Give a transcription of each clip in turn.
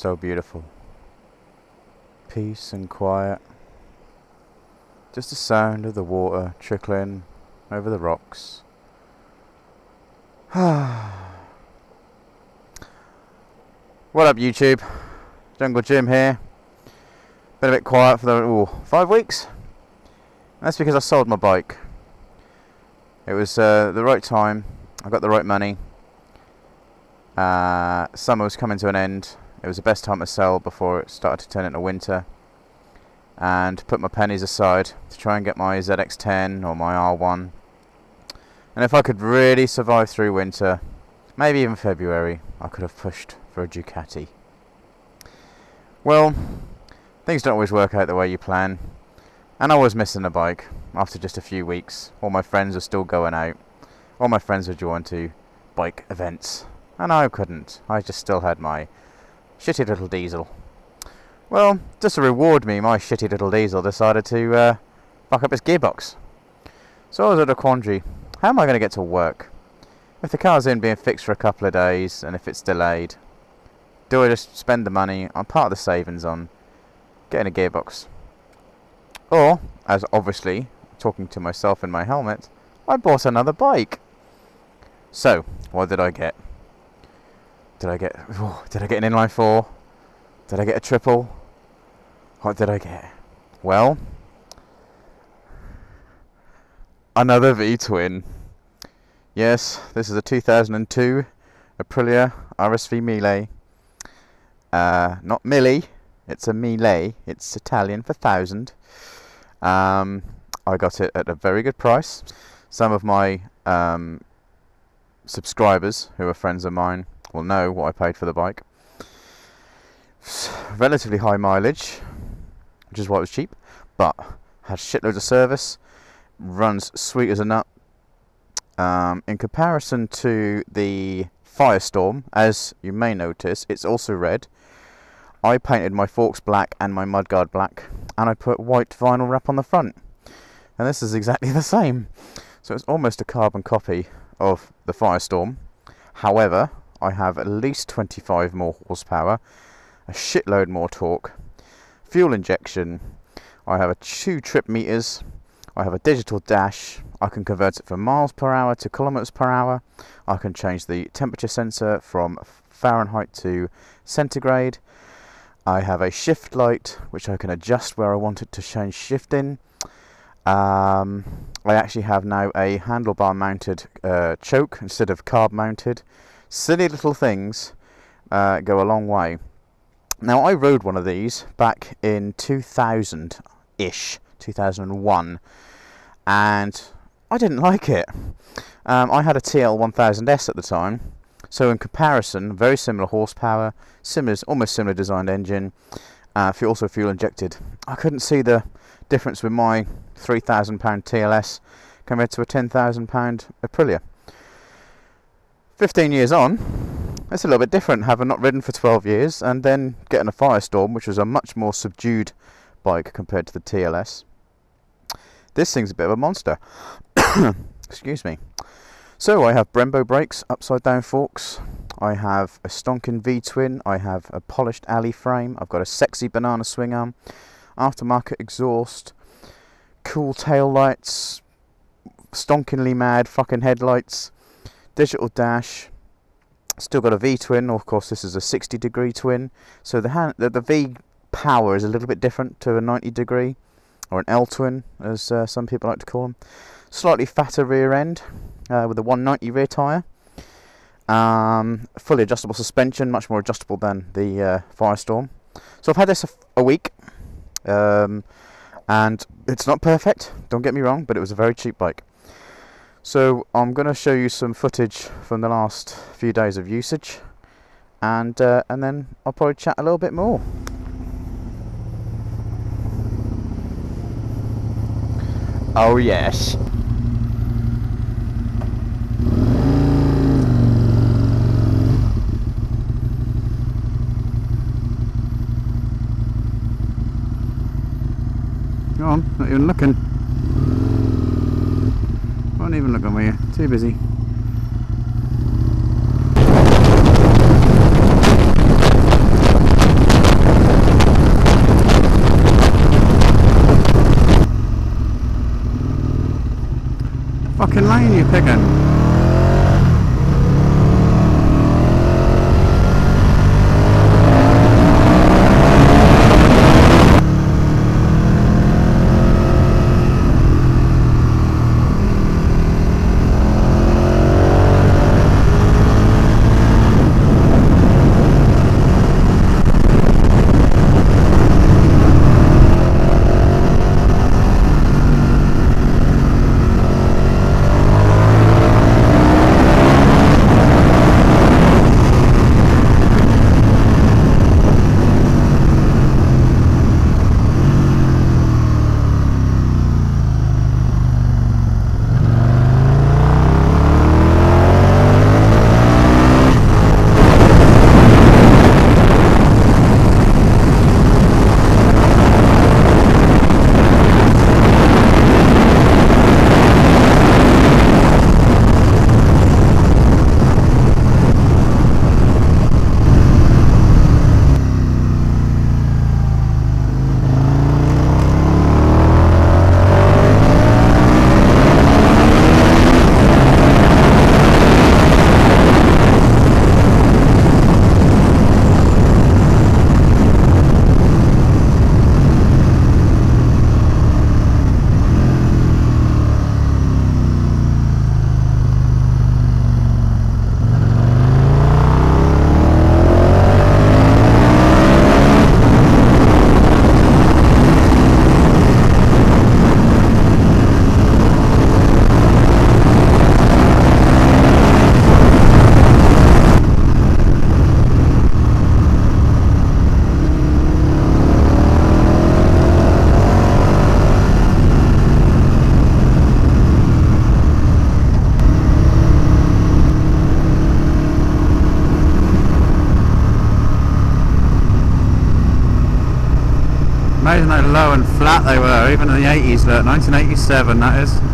So beautiful. Peace and quiet. Just the sound of the water trickling over the rocks. What up, YouTube? Jungle Jim here. Been a bit quiet for the 5 weeks. That's because I sold my bike. It was the right time. I got the right money. Summer was coming to an end. It was the best time to sell before it started to turn into winter. And put my pennies aside to try and get my ZX10 or my R1. And if I could really survive through winter, maybe even February, I could have pushed for a Ducati. Well, things don't always work out the way you plan. And I was missing a bike after just a few weeks. All my friends were still going out. All my friends were drawn to bike events. And I couldn't. I just still had my shitty little diesel. Well, just to reward me, my shitty little diesel decided to fuck up its gearbox. So I was at a quandary. How am I going to get to work? If the car's in being fixed for a couple of days, and if it's delayed, do I just spend the money on part of the savings on getting a gearbox? Or, as obviously, talking to myself in my helmet, I bought another bike. So, what did I get? Did I get an inline 4? Did I get a triple? What did I get? Well, another V-twin. Yes, this is a 2002 Aprilia RSV Mille. Not Milli, it's a Mille. It's Italian for 1,000. I got it at a very good price. Some of my subscribers, who are friends of mine, will know what I paid for the bike. Relatively high mileage, which is why it was cheap, but had shitloads of service, runs sweet as a nut. In comparison to the Firestorm, as you may notice, it's also red. I painted my forks black and my mudguard black, and I put white vinyl wrap on the front. And this is exactly the same. So it's almost a carbon copy of the Firestorm. However, I have at least 25 more horsepower, a shitload more torque, fuel injection, I have 2 trip meters, I have a digital dash, I can convert it from miles per hour to kilometers per hour, I can change the temperature sensor from Fahrenheit to centigrade, I have a shift light which I can adjust where I want it to change shift in. I actually have now a handlebar mounted choke instead of carb mounted. Silly little things go a long way. Now, I rode one of these back in 2000-ish, 2001, and I didn't like it. I had a TL1000s at the time, so in comparison, very similar horsepower, almost similar designed engine, also fuel injected. I couldn't see the difference with my £3,000 TLS compared to a £10,000 Aprilia. 15 years on, it's a little bit different, having not ridden for 12 years and then getting a Firestorm, which was a much more subdued bike compared to the TLS. This thing's a bit of a monster. Excuse me. So I have Brembo brakes, upside down forks, I have a stonking V-twin, I have a polished alley frame, I've got a sexy banana swing arm, aftermarket exhaust, cool tail lights, stonkingly mad fucking headlights, digital dash, still got a V-twin. Of course this is a 60-degree twin, so the V power is a little bit different to a 90-degree, or an L-twin as some people like to call them. Slightly fatter rear end with a 190 rear tyre, fully adjustable suspension, much more adjustable than the Firestorm. So I've had this a week, and it's not perfect, don't get me wrong, but it was a very cheap bike. So I'm going to show you some footage from the last few days of usage, and then I'll probably chat a little bit more. Oh yes. Go on, not even looking. Won't even look at you, too busy. fucking lane you picking? Amazing how low and flat they were, even in the 80s, look, 1987 that is.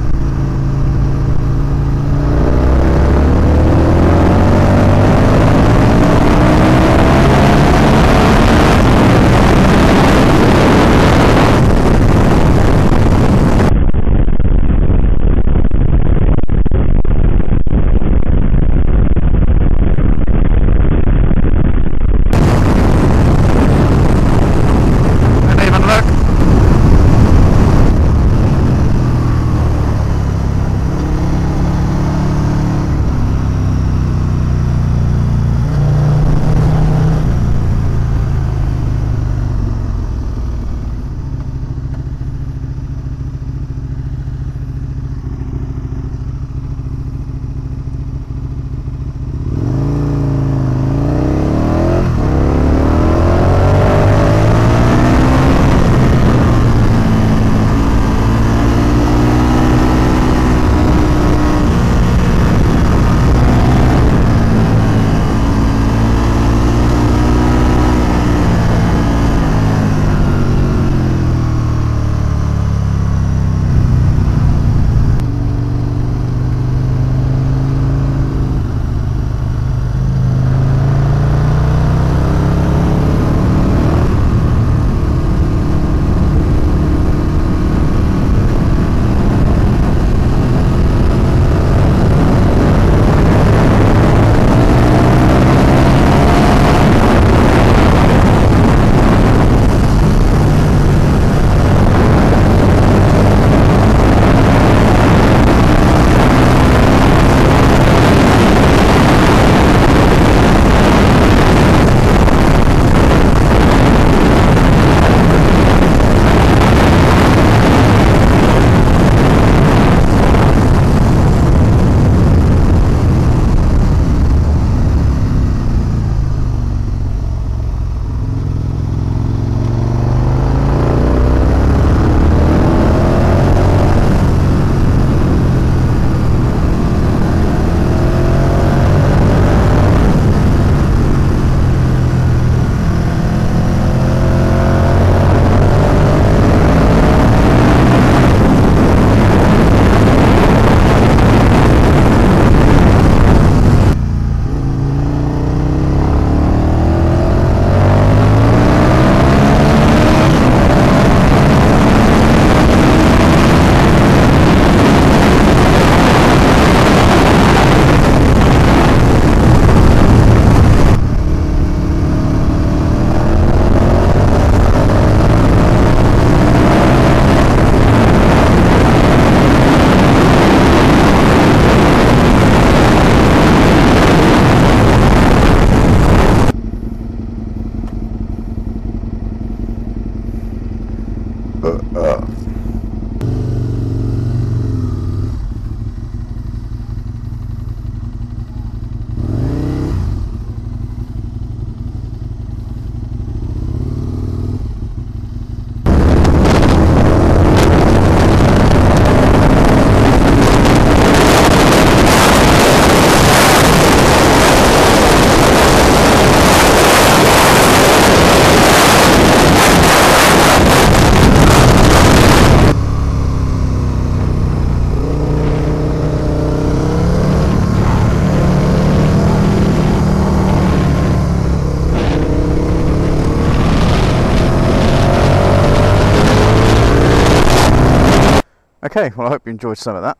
Okay, well I hope you enjoyed some of that.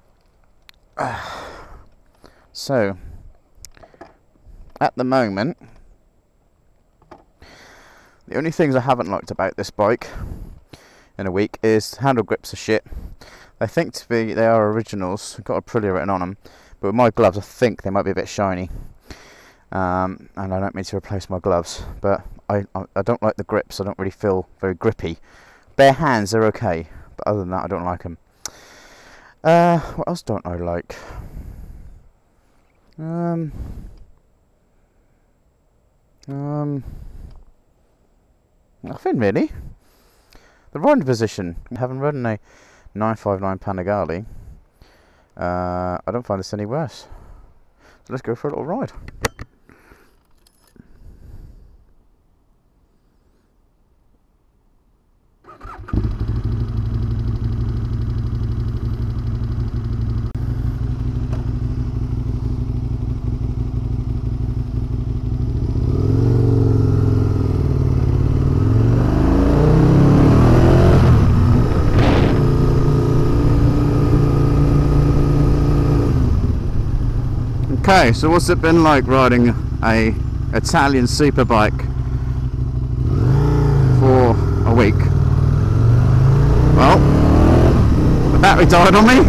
So, at the moment, the only things I haven't liked about this bike in a week is handle grips are shit. They think to be, they are originals, got Aprilia written on them, but with my gloves I think they might be a bit shiny. And I don't mean to replace my gloves, but I don't like the grips. I don't really feel very grippy. Bare hands are okay, but other than that I don't like them. What else don't I like? Nothing really. The riding position. Having ridden a 959 Panigale, I don't find this any worse. So let's go for a little ride. Okay, so what's it been like riding a Italian superbike for a week? Well, the battery died on me.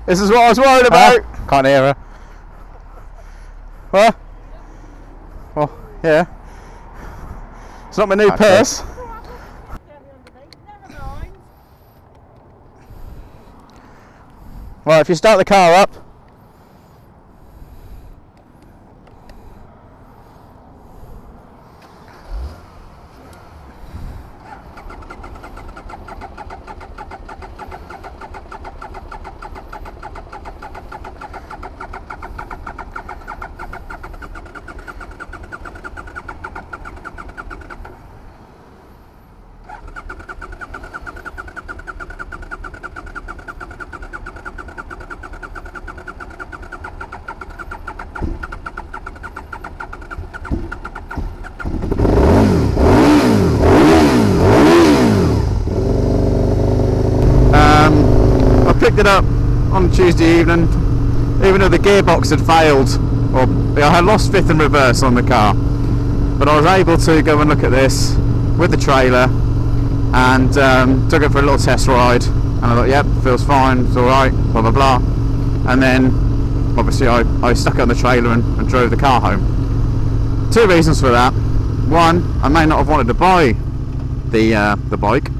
This is what I was worried about. Can't hear her. What? Well, yeah. It's not my new purse. Well, if you start the car up. Picked it up on Tuesday evening, even though the gearbox had failed, or I had lost fifth and reverse on the car, but I was able to go and look at this with the trailer and took it for a little test ride, and I thought, yep, feels fine, it's alright, blah blah blah, and then obviously I stuck it on the trailer and drove the car home. Two reasons for that. One, I may not have wanted to buy the bike,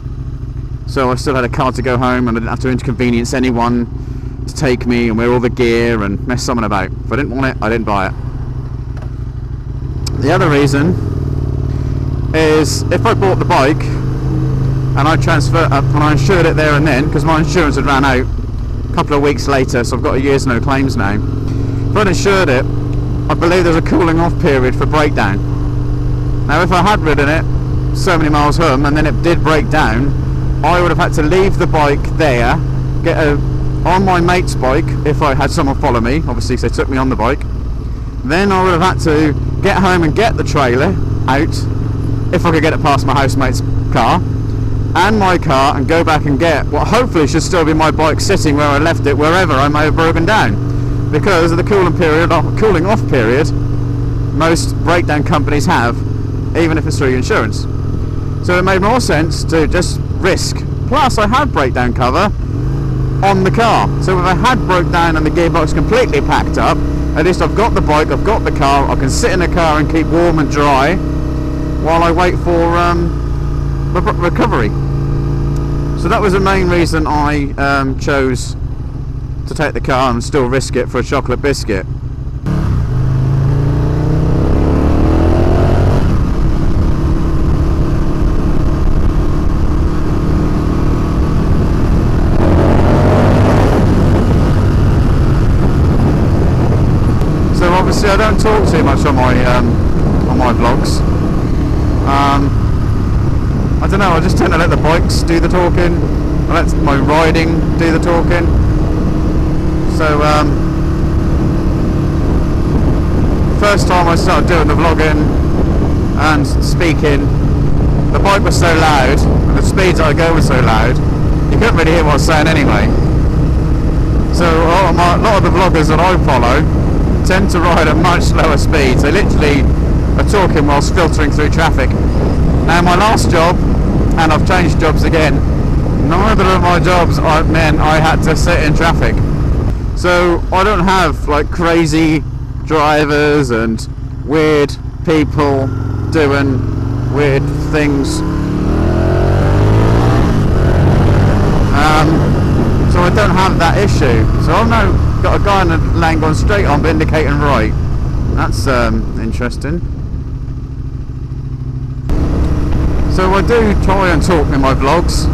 so I still had a car to go home and I didn't have to inconvenience anyone to take me and wear all the gear and mess someone about. If I didn't want it, I didn't buy it. The other reason is if I bought the bike and I insured it there and then, because my insurance had ran out a couple of weeks later, so I've got a year's no claims now. If I'd insured it, I believe there's a cooling off period for breakdown. Now if I had ridden it so many miles home and then it did break down, I would have had to leave the bike there, get on my mate's bike if I had someone follow me, obviously, because they took me on the bike. Then I would have had to get home and get the trailer out, if I could get it past my housemate's car, and my car, and go back and get what hopefully should still be my bike sitting where I left it, wherever I may have broken down. Because of the cooling off period, most breakdown companies have, even if it's through your insurance. So it made more sense to just risk. Plus I had breakdown cover on the car, so if I had broke down and the gearbox completely packed up, at least I've got the bike, I've got the car, I can sit in the car and keep warm and dry while I wait for recovery. So that was the main reason I chose to take the car and still risk it for a chocolate biscuit. So obviously I don't talk too much on my vlogs. I don't know, I just tend to let the bikes do the talking, I let my riding do the talking. So first time I started doing the vlogging and speaking, the bike was so loud and the speeds I go were so loud you couldn't really hear what I was saying anyway. So a lot of the vloggers that I follow tend to ride at much slower speeds. They literally are talking whilst filtering through traffic. Now my last job, and I've changed jobs again, neither of my jobs meant I had to sit in traffic. So I don't have like crazy drivers and weird people doing weird things. So I don't have that issue. So I've now got a guy in the lane going straight on but indicating right. That's interesting. So I do try and talk in my vlogs,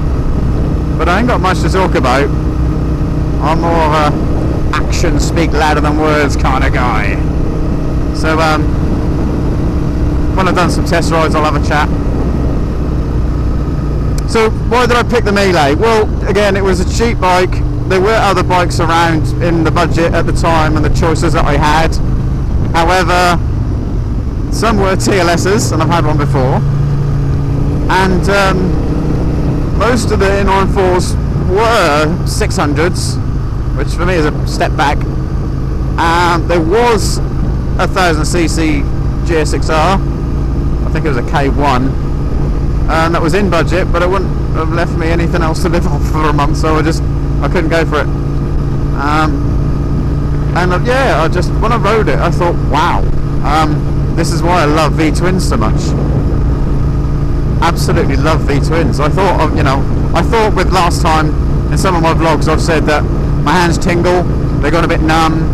but I ain't got much to talk about. I'm more of a actions speak louder than words kind of guy. So when I've done some test rides I'll have a chat. So why did I pick the Melee? Well, again, it was a cheap bike. There were other bikes around in the budget at the time and the choices that I had. However, some were TLS's, and I've had one before. And most of the inline-4s were 600s, which for me is a step back. There was a 1000cc GSX-R, I think it was a K1, and that was in budget, but it wouldn't have left me anything else to live off for a month, so I couldn't go for it. Yeah, when I rode it, I thought, wow, this is why I love V-twins so much. Absolutely love V-twins. I thought, I thought with last time in some of my vlogs I've said that my hands tingle, they got a bit numb.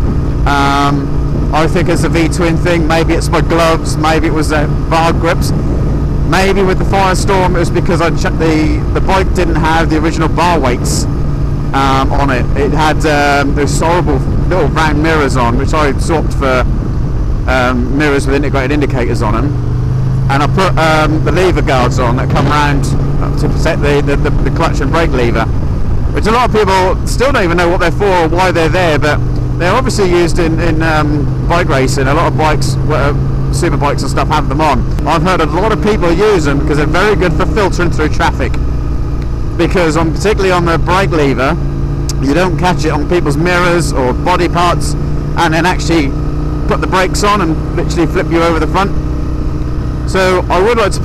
I think it's a V-twin thing. Maybe it's my gloves, maybe it was the bar grips, maybe with the Firestorm it was because the bike didn't have the original bar weights on it. It had those horrible little round mirrors on, which I swapped for mirrors with integrated indicators on them. And I put the lever guards on that come round to protect the clutch and brake lever, which a lot of people still don't even know what they're for or why they're there, but they're obviously used in bike racing. A lot of bikes, super bikes and stuff, have them on. I've heard a lot of people use them because they're very good for filtering through traffic, because particularly on the brake lever you don't catch it on people's mirrors or body parts and then actually put the brakes on and literally flip you over the front. So I would like to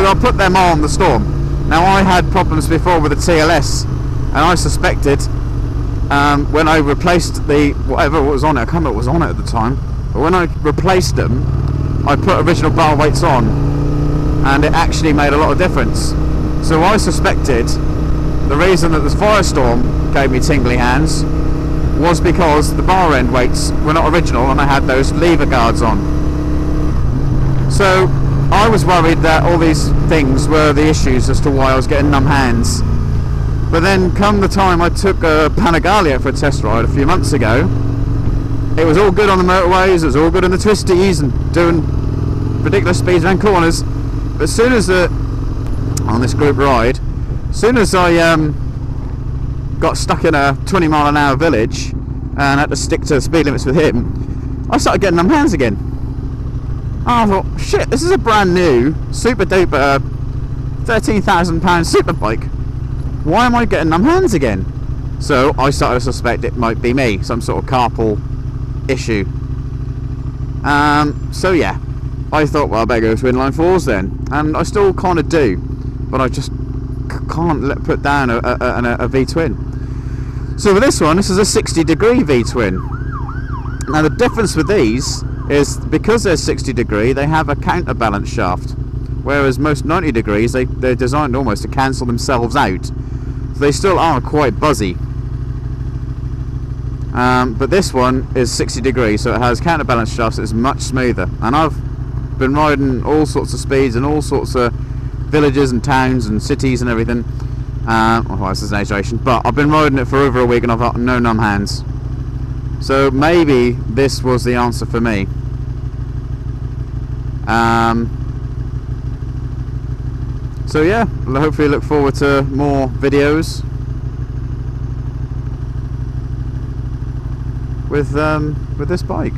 I'll put them on the Storm. Now I had problems before with the TLS, and I suspected when I replaced whatever was on it, I can't remember what was on it at the time, but when I replaced them I put original bar weights on and it actually made a lot of difference. So I suspected the reason that the Firestorm gave me tingly hands was because the bar end weights were not original and I had those lever guards on. So I was worried that all these things were the issues as to why I was getting numb hands. But then come the time I took a Panigale for a test ride a few months ago, it was all good on the motorways, it was all good in the twisties and doing ridiculous speeds around corners. But as soon as on this group ride, as soon as I got stuck in a 20-mile-an-hour village and had to stick to speed limits with him, I started getting numb hands again. I thought, shit, this is a brand new, super duper, £13,000 super bike. Why am I getting numb hands again? So I started to suspect it might be me, some sort of carpal issue. So yeah, I thought, well, I better go to inline fours then, and I still kind of do, but I just can't put down a V-twin. So with this one, this is a 60-degree V-twin. Now the difference with these is because they're 60-degree, they have a counterbalance shaft, whereas most 90 degrees they're designed almost to cancel themselves out. So they still are quite buzzy. But this one is 60 degrees, so it has counterbalance shafts. It's much smoother, and I've been riding all sorts of speeds and all sorts of villages and towns and cities and everything. Well, this is an exaggeration, but I've been riding it for over a week and I've got no numb hands. So maybe this was the answer for me. So yeah, hopefully look forward to more videos with this bike.